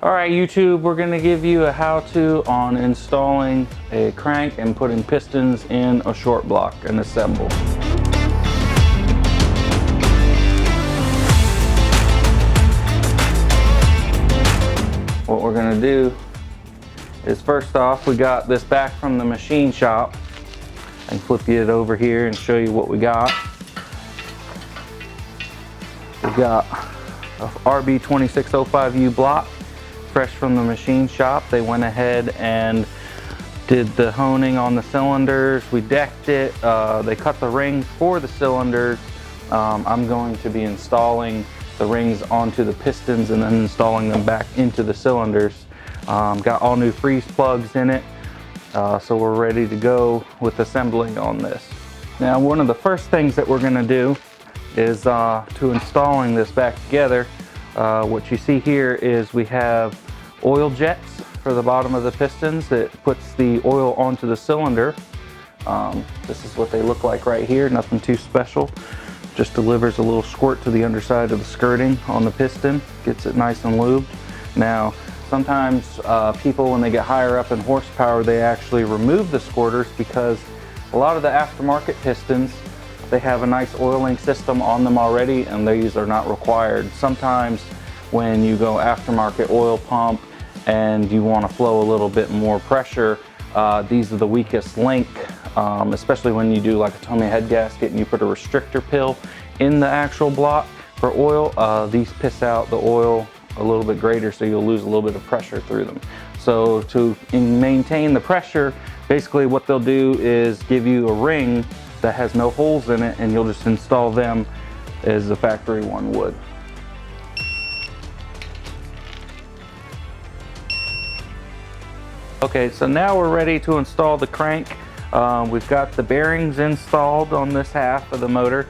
Alright YouTube, we're going to give you a how-to on installing a crank and putting pistons in a short block and assemble. What we're going to do is, first off, we got this back from the machine shop. I can flip it over here and show you what we got. We got a RB26 05U block, fresh from the machine shop. They went ahead and did the honing on the cylinders. We decked it. They cut the rings for the cylinders. I'm going to be installing the rings onto the pistons and then installing them back into the cylinders. Got all new freeze plugs in it, so we're ready to go with assembling on this. Now, one of the first things that we're going to do is to installing this back together. What you see here is we have oil jets for the bottom of the pistons that puts the oil onto the cylinder. This is what they look like right here, nothing too special. Just delivers a little squirt to the underside of the skirting on the piston, gets it nice and lubed. Now, sometimes people, when they get higher up in horsepower, they actually remove the squirters because a lot of the aftermarket pistons, they have a nice oiling system on them already, and these are not required. Sometimes when you go aftermarket oil pump and you want to flow a little bit more pressure, these are the weakest link, especially when you do like a Tomei head gasket and you put a restrictor pill in the actual block for oil. These piss out the oil a little bit greater, so you'll lose a little bit of pressure through them. So to maintain the pressure, basically what they'll do is give you a ring that has no holes in it, and you'll just install them as the factory one would. Okay, so now we're ready to install the crank. We've got the bearings installed on this half of the motor.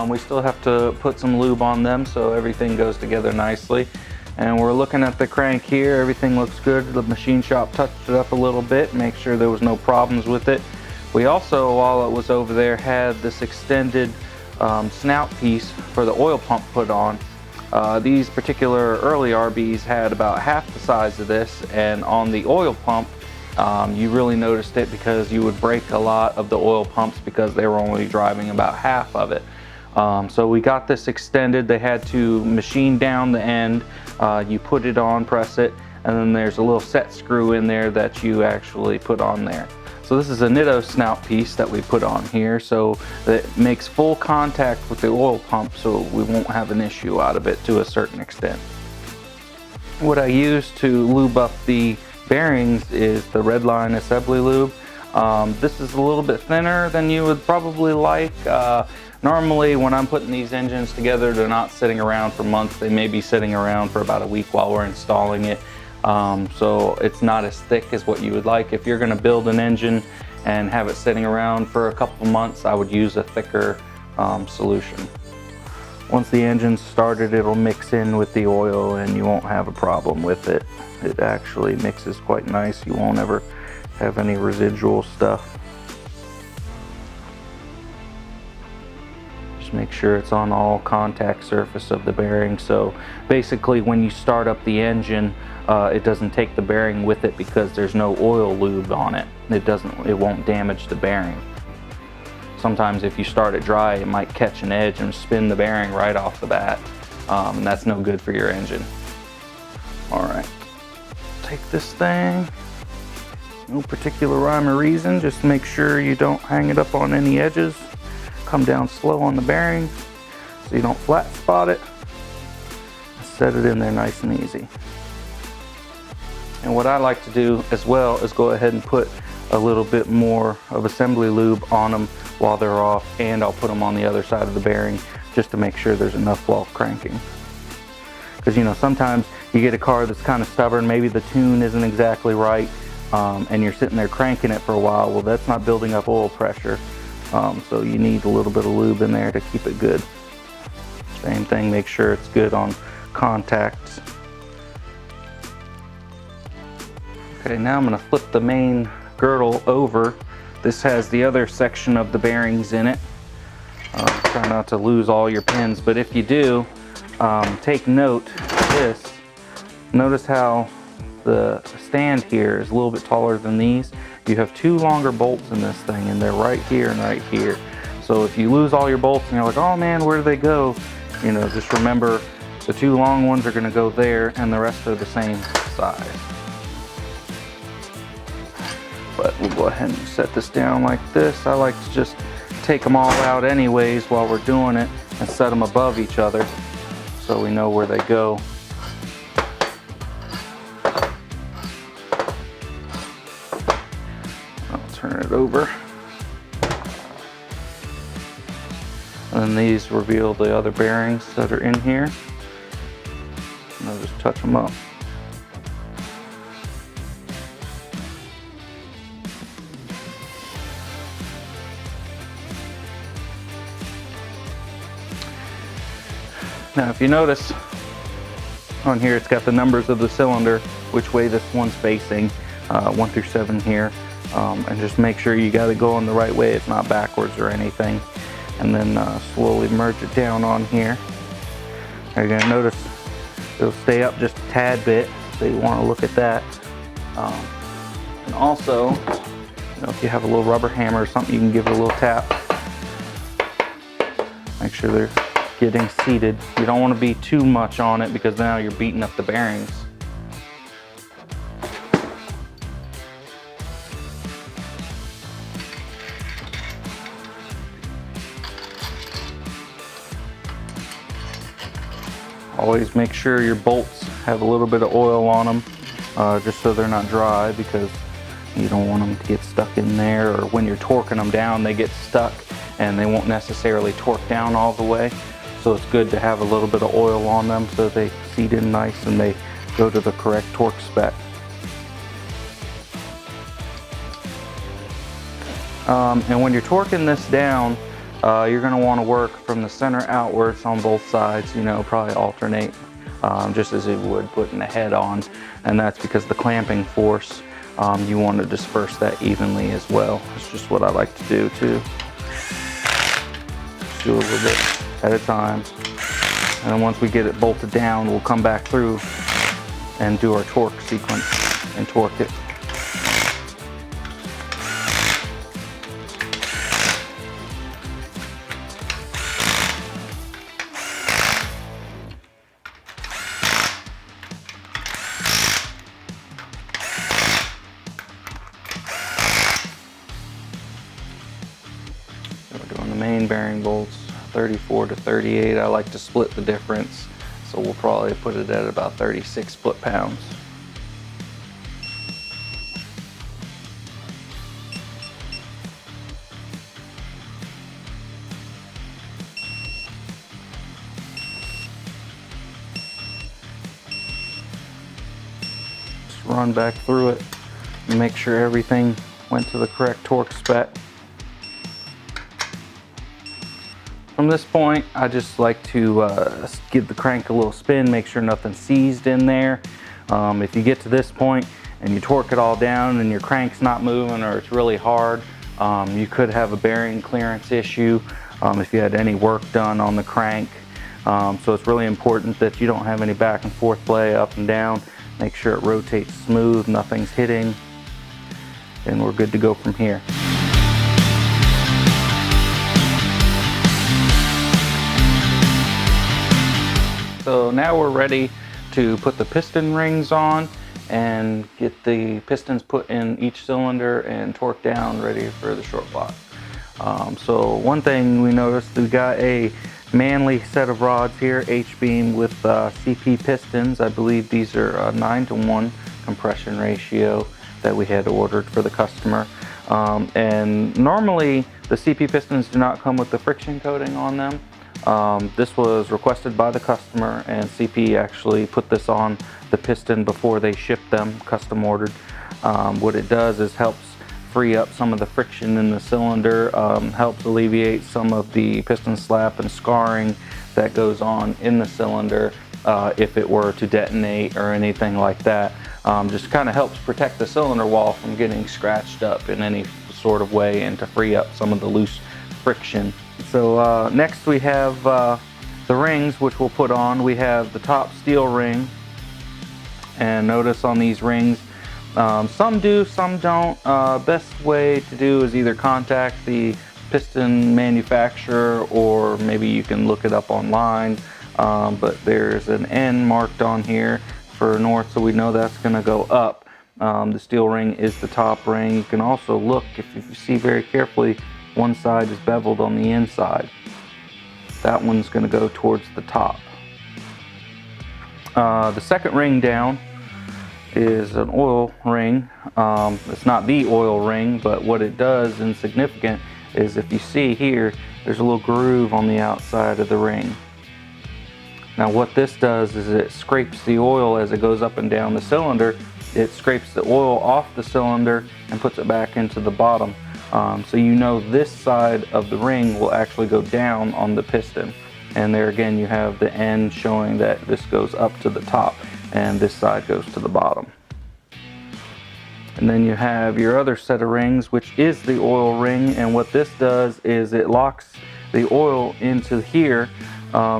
We still have to put some lube on them so everything goes together nicely. And we're looking at the crank here. Everything looks good. The machine shop touched it up a little bit, make sure there was no problems with it. We also, while it was over there, had this extended snout piece for the oil pump put on. These particular early RBs had about half the size of this, and on the oil pump, you really noticed it because you would break a lot of the oil pumps because they were only driving about half of it. So we got this extended. They had to machine down the end. You put it on, press it, and then there's a little set screw in there that you actually put on there. So this is a Nitto snout piece that we put on here, so that it makes full contact with the oil pump, so we won't have an issue out of it to a certain extent. What I use to lube up the bearings is the Redline assembly lube. This is a little bit thinner than you would probably like. Normally when I'm putting these engines together, they're not sitting around for months. They may be sitting around for about a week while we're installing it. So it's not as thick as what you would like. If you're going to build an engine and have it sitting around for a couple months, I would use a thicker solution. Once the engine's started, it'll mix in with the oil and you won't have a problem with it. It actually mixes quite nice. You won't ever have any residual stuff. Just make sure it's on all contact surface of the bearing. So basically when you start up the engine, it doesn't take the bearing with it because there's no oil lube on it. It won't damage the bearing. Sometimes if you start it dry, it might catch an edge and spin the bearing right off the bat, and that's no good for your engine. All right, take this thing. No particular rhyme or reason, just make sure you don't hang it up on any edges. Come down slow on the bearing so you don't flat spot it. Set it in there nice and easy. And what I like to do as well is go ahead and put a little bit more of assembly lube on them while they're off, and I'll put them on the other side of the bearing just to make sure there's enough while cranking. Because, you know, sometimes you get a car that's kind of stubborn, maybe the tune isn't exactly right, and you're sitting there cranking it for a while. Well, that's not building up oil pressure, so you need a little bit of lube in there to keep it good. Same thing, make sure it's good on contacts. Okay, now I'm going to flip the main girdle over. This has the other section of the bearings in it. Try not to lose all your pins, but if you do, take note, this Notice how the stand here is a little bit taller than these. You have two longer bolts in this thing, and they're right here and right here. So if you lose all your bolts and you're like, oh man, where do they go? You know, just remember the two long ones are going to go there, and the rest are the same size. But we'll go ahead and set this down like this. I like to just take them all out anyways while we're doing it and set them above each other so we know where they go. I'll turn it over. And then these reveal the other bearings that are in here. And I'll just touch them up. Now if you notice on here, it's got the numbers of the cylinder, which way this one's facing, 1 through 7 here. And just make sure you got it going the right way, it's not backwards or anything. And then slowly merge it down on here. You're gonna notice it'll stay up just a tad bit, so you wanna look at that. And also, you know, if you have a little rubber hammer or something, you can give it a little tap. Make sure they're getting seated. You don't wanna be too much on it because now you're beating up the bearings. Always make sure your bolts have a little bit of oil on them, just so they're not dry, because you don't want them to get stuck in there, or when you're torquing them down they get stuck and they won't necessarily torque down all the way. So it's good to have a little bit of oil on them so they seat in nice and they go to the correct torque spec. And when you're torquing this down, you're going to want to work from the center outwards on both sides, you know, probably alternate, just as you would putting the head on. And that's because the clamping force, you want to disperse that evenly as well. It's just what I like to do too. Just do a little bit at a time. And then once we get it bolted down, we'll come back through and do our torque sequence and torque it. We're doing the main bearing bolts, 34 to 38. I like to split the difference, so we'll probably put it at about 36 foot-pounds. Just run back through it and make sure everything went to the correct torque spec. From this point, I just like to give the crank a little spin, make sure nothing's seized in there. If you get to this point and you torque it all down and your crank's not moving or it's really hard, you could have a bearing clearance issue if you had any work done on the crank. So it's really important that you don't have any back and forth play up and down. Make sure it rotates smooth, nothing's hitting, and we're good to go from here. So now we're ready to put the piston rings on and get the pistons put in each cylinder and torque down, ready for the short block. So one thing we noticed, we got a Manley set of rods here, H-beam with CP Pistons. I believe these are a 9-to-1 compression ratio that we had ordered for the customer. And normally the CP Pistons do not come with the friction coating on them. This was requested by the customer, and CP actually put this on the piston before they shipped them, custom ordered. What it does is helps free up some of the friction in the cylinder, helps alleviate some of the piston slap and scarring that goes on in the cylinder if it were to detonate or anything like that. Just kind of helps protect the cylinder wall from getting scratched up in any sort of way and to free up some of the loose friction. So next we have the rings, which we'll put on. We have the top steel ring, And notice on these rings, some do, some don't. Best way to do is either contact the piston manufacturer, or maybe you can look it up online. But there's an N marked on here for north, so we know that's going to go up. The steel ring is the top ring. You can also look, if you see very carefully, one side is beveled on the inside. That one's going to go towards the top. The second ring down is an oil ring. It's not the oil ring, but what it does, insignificant, is if you see here, there's a little groove on the outside of the ring. Now what this does is it scrapes the oil as it goes up and down the cylinder. It scrapes the oil off the cylinder and puts it back into the bottom. So you know this side of the ring will actually go down on the piston. And there again you have the end showing that this goes up to the top and this side goes to the bottom. And then you have your other set of rings, which is the oil ring, and what this does is it locks the oil into here,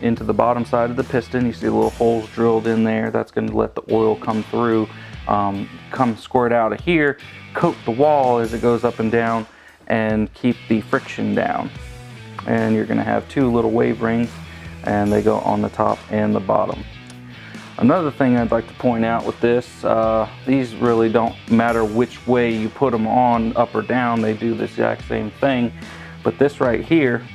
into the bottom side of the piston. You see the little holes drilled in there. That's going to let the oil come through, come squirt out of here, coat the wall as it goes up and down, and keep the friction down. And you're going to have two little wave rings, and they go on the top and the bottom. Another thing I'd like to point out with this, these really don't matter which way you put them on, up or down, they do the exact same thing. But this right here,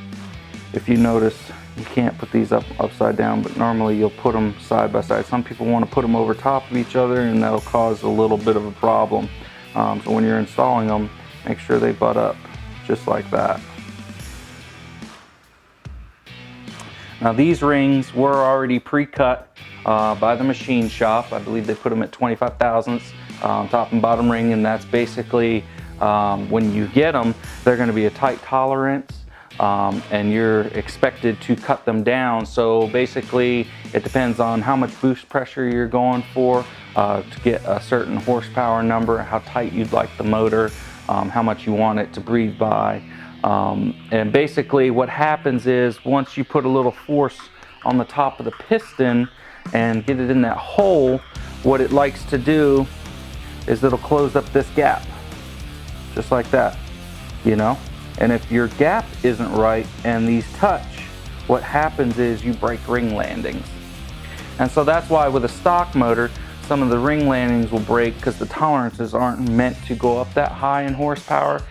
if you notice, you can't put these upside down, but normally you'll put them side by side. Some people want to put them over top of each other, and that'll cause a little bit of a problem. So when you're installing them, make sure they butt up, just like that. Now these rings were already pre-cut by the machine shop. I believe they put them at 25 thousandths, top and bottom ring, and that's basically, when you get them, they're going to be a tight tolerance, and you're expected to cut them down. So basically it depends on how much boost pressure you're going for to get a certain horsepower number, how tight you'd like the motor, how much you want it to breathe by. And basically what happens is once you put a little force on the top of the piston and get it in that hole, what it likes to do is it'll close up this gap, just like that, you know? And if your gap isn't right and these touch, what happens is you break ring landings. And so that's why with a stock motor, some of the ring landings will break because the tolerances aren't meant to go up that high in horsepower.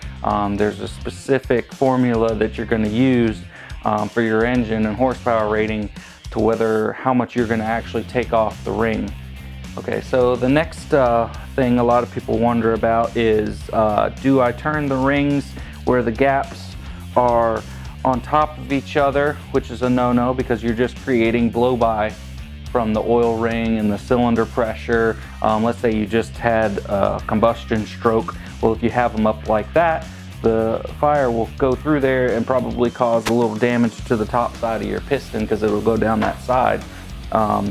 There's a specific formula that you're going to use for your engine and horsepower rating to how much you're going to actually take off the ring. Okay, so the next thing a lot of people wonder about is, do I turn the rings where the gaps are on top of each other, which is a no-no because you're just creating blow-by from the oil ring and the cylinder pressure. Let's say you just had a combustion stroke. Well, if you have them up like that, the fire will go through there and probably cause a little damage to the top side of your piston because it'll go down that side.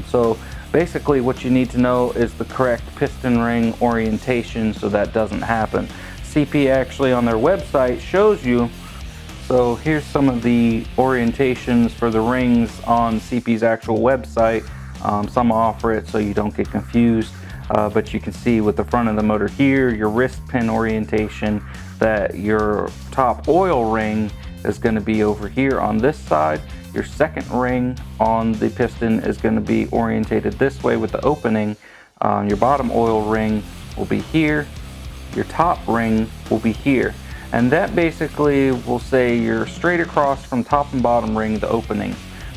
So basically what you need to know is the correct piston ring orientation so that doesn't happen. CP actually on their website shows you. So here's some of the orientations for the rings on CP's actual website. Some offer it so you don't get confused, but you can see with the front of the motor here, your wrist pin orientation, that your top oil ring is going to be over here on this side. Your second ring on the piston is going to be orientated this way with the opening. Your bottom oil ring will be here. Your top ring will be here. And that basically will say you're straight across from top and bottom ring, the opening.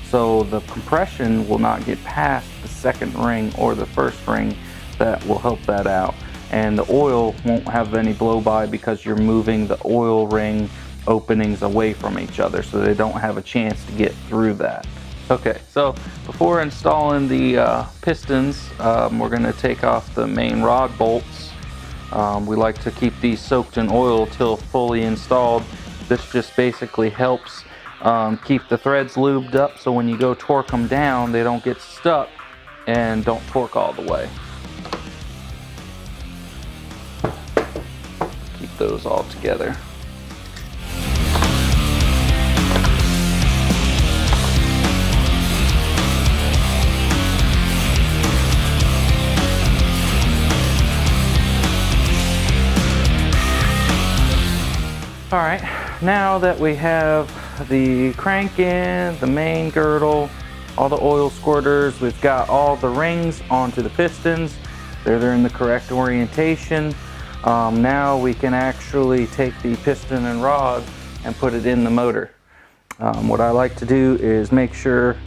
So the compression will not get past the second ring or the first ring. That will help that out. And the oil won't have any blow by because you're moving the oil ring openings away from each other so they don't have a chance to get through that. Okay, so before installing the pistons, we're going to take off the main rod bolts. We like to keep these soaked in oil till fully installed. This just basically helps keep the threads lubed up so when you go torque them down, they don't get stuck and don't torque all the way. Keep those all together. All right, now that we have the crank in, the main girdle, all the oil squirters, we've got all the rings onto the pistons. They're in the correct orientation. Now we can actually take the piston and rod and put it in the motor. What I like to do is make sure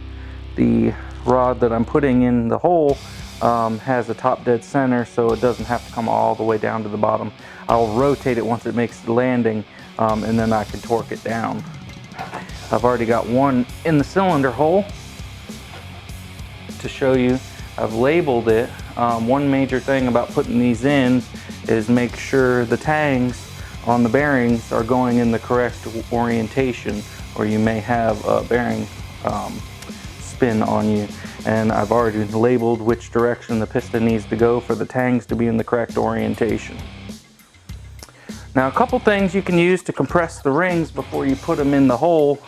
the rod that I'm putting in the hole has a top dead center, so it doesn't have to come all the way down to the bottom. I'll rotate it once it makes the landing, and then I can torque it down. I've already got one in the cylinder hole. To show you, I've labeled it. One major thing about putting these in is make sure the tangs on the bearings are going in the correct orientation, or you may have a bearing spin on you. And I've already labeled which direction the piston needs to go for the tangs to be in the correct orientation. Now, a couple things you can use to compress the rings before you put them in the hole.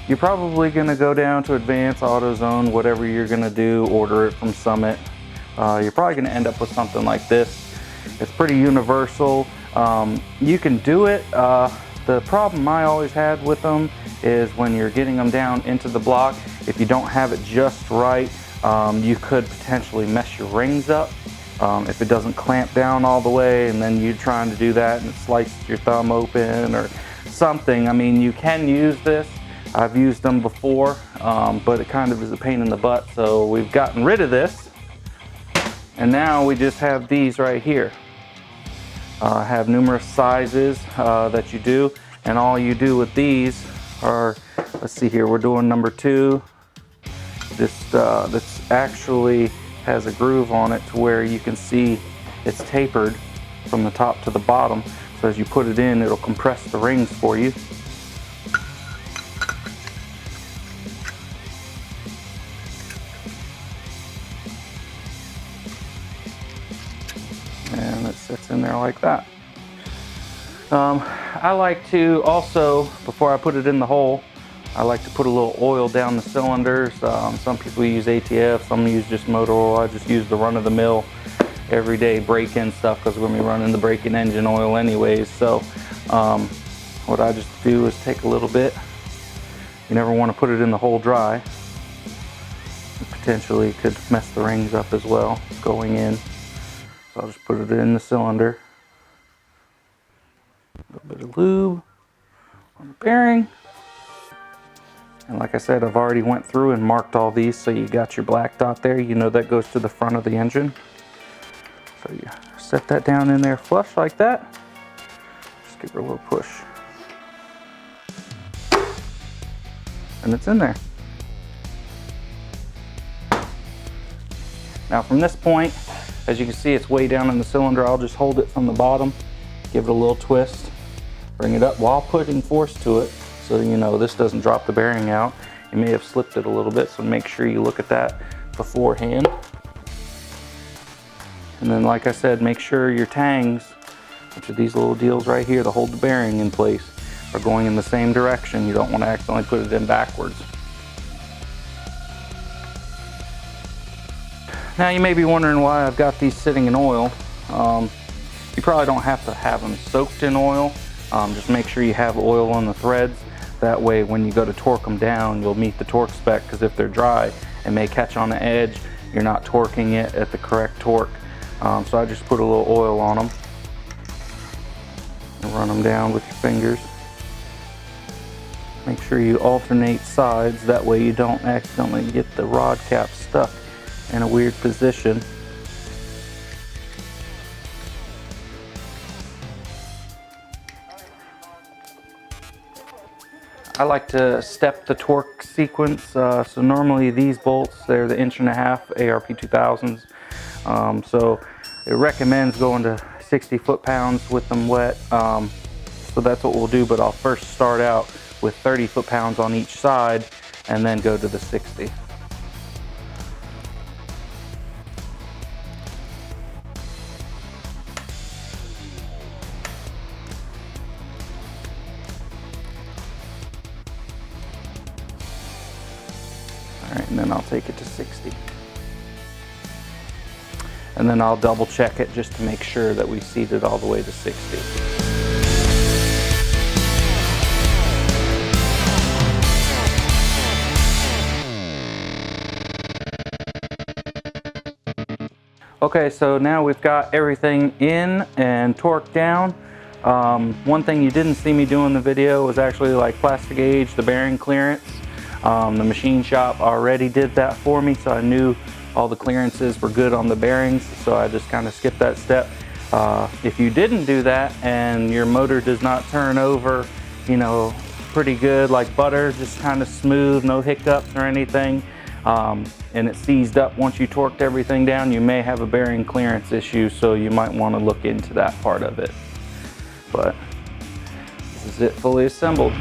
You're probably going to go down to Advanced, AutoZone, whatever you're going to do, order it from Summit. You're probably going to end up with something like this. It's pretty universal. You can do it. The problem I always had with them is when you're getting them down into the block, if you don't have it just right, you could potentially mess your rings up. If it doesn't clamp down all the way and then you're trying to do that and it slices your thumb open or something. I mean, you can use this. I've used them before, but it kind of is a pain in the butt. So we've gotten rid of this, and now we just have these right here. Have numerous sizes that you do, and all you do with these are, let's see here, we're doing number 2. This actually has a groove on it to where you can see it's tapered from the top to the bottom. So as you put it in, it'll compress the rings for you. And it sits in there like that. I like to also, before I put it in the hole, I like to put a little oil down the cylinders. Some people use ATF, some use just motor oil. I just use the run-of-the-mill everyday break-in stuff because we're going to be running the break-in engine oil anyways. So what I just do is take a little bit. You never want to put it in the hole dry. It potentially could mess the rings up as well going in. So I'll just put it in the cylinder. A little bit of lube on the bearing. And like I said, I've already went through and marked all these, so you got your black dot there. You know that goes to the front of the engine. So you set that down in there flush like that. Just give it a little push. And it's in there. Now from this point, as you can see, it's way down in the cylinder. I'll just hold it from the bottom, give it a little twist, bring it up while putting force to it. So you know this doesn't drop the bearing out. You may have slipped it a little bit, so make sure you look at that beforehand. And then like I said, make sure your tangs, which are these little deals right here to hold the bearing in place, are going in the same direction. You don't want to accidentally put it in backwards. Now you may be wondering why I've got these sitting in oil. You probably don't have to have them soaked in oil. Just make sure you have oil on the threads. That way when you go to torque them down, you'll meet the torque spec, because if they're dry, it may catch on the edge. You're not torquing it at the correct torque. So I just put a little oil on them and run them down with your fingers. Make sure you alternate sides, that way you don't accidentally get the rod cap stuck in a weird position. I like to step the torque sequence. So normally these bolts, they're the 1.5" RB26. So it recommends going to 60 foot-pounds with them wet. So that's what we'll do, but I'll first start out with 30 foot-pounds on each side and then go to the 60. Alright, and then I'll take it to 60. And then I'll double check it just to make sure that we seat it all the way to 60. Okay, so now we've got everything in and torqued down. One thing you didn't see me do in the video was actually like plastic gauge the bearing clearance. The machine shop already did that for me, so I knew all the clearances were good on the bearings, so I just kind of skipped that step. If you didn't do that and your motor does not turn over, you know, pretty good like butter, just kind of smooth, no hiccups or anything, and it seized up once you torqued everything down, you may have a bearing clearance issue, so you might want to look into that part of it. But this is it fully assembled.